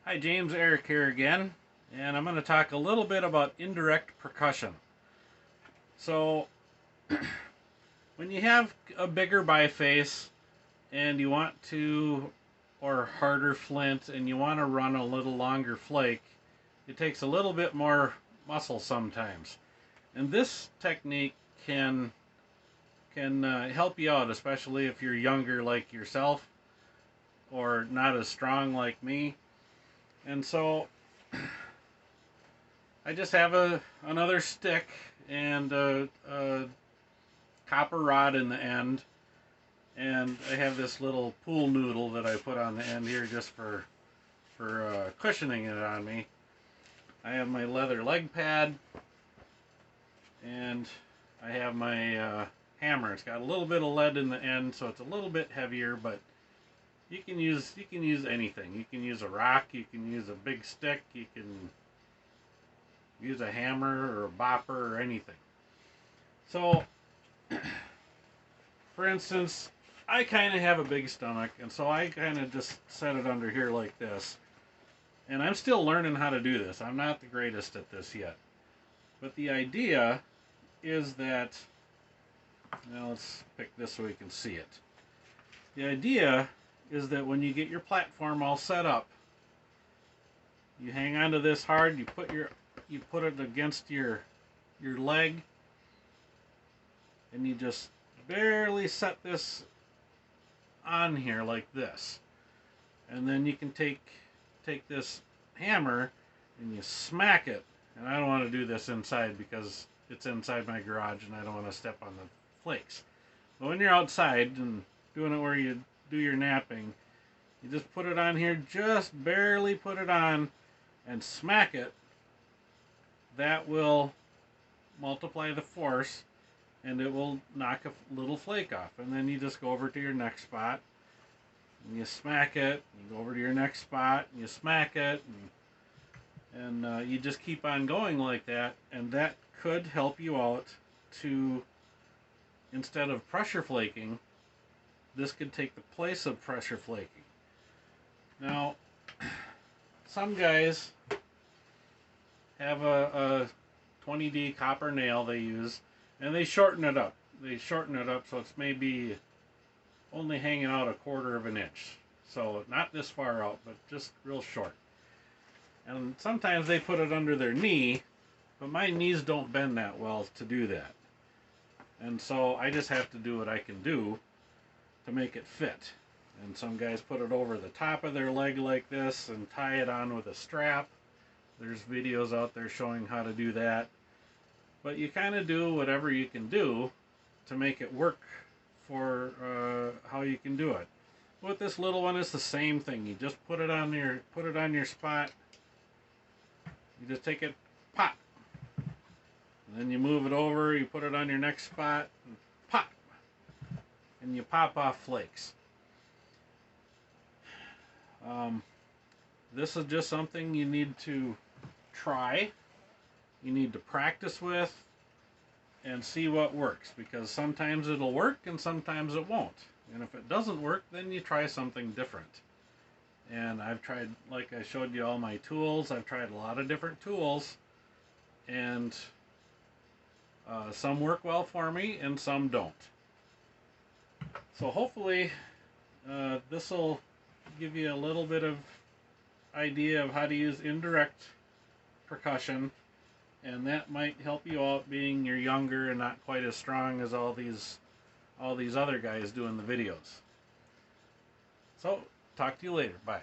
Hi, James Eric here again, and I'm going to talk a little bit about indirect percussion. So, when you have a bigger biface and you want to, or harder flint, and you want to run a little longer flake, it takes a little bit more muscle sometimes. And this technique can help you out, especially if you're younger like yourself or not as strong like me. And so I just have another stick and a copper rod in the end, and I have this little pool noodle that I put on the end here just for cushioning it on me. I have my leather leg pad, and I have my hammer. It's got a little bit of lead in the end, so it's a little bit heavier, but you can use anything. You can use a rock, you can use a big stick, you can use a hammer or a bopper or anything. So, for instance, I kind of have a big stomach, and so I kind of just set it under here like this. And I'm still learning how to do this. I'm not the greatest at this yet. But the idea is that, now let's pick this so we can see it. The idea is that when you get your platform all set up, you hang onto this hard, you put it against your leg, and you just barely set this on here like this. And then you can take this hammer and you smack it. And I don't want to do this inside because it's inside my garage and I don't want to step on the flakes. But when you're outside and doing it where you do your napping, you just put it on here, just barely put it on, and smack it. That will multiply the force and it will knock a little flake off. And then you just go over to your next spot and you smack it. You go over to your next spot and you smack it, and you just keep on going like that. And that could help you out to, instead of pressure flaking, this could take the place of pressure flaking. Now, some guys have a 20D copper nail they use, and they shorten it up. They shorten it up so it's maybe only hanging out a quarter of an inch. So not this far out, but just real short. And sometimes they put it under their knee, but my knees don't bend that well to do that. And so I just have to do what I can do to make it fit. And some guys put it over the top of their leg like this and tie it on with a strap. There's videos out there showing how to do that. But you kind of do whatever you can do to make it work for how you can do it. With this little one, it's the same thing. You just put it on your spot. You just take it, pop, and then you move it over. You put it on your next spot, and pop, and you pop off flakes. This is just something you need to try. You need to practice with and see what works, because sometimes it'll work and sometimes it won't. And if it doesn't work, then you try something different. And I've tried, like I showed you all my tools, I've tried a lot of different tools, and some work well for me and some don't. So hopefully this will give you a little bit of idea of how to use indirect percussion, and that might help you out being you're younger and not quite as strong as all these other guys doing the videos. So talk to you later. Bye.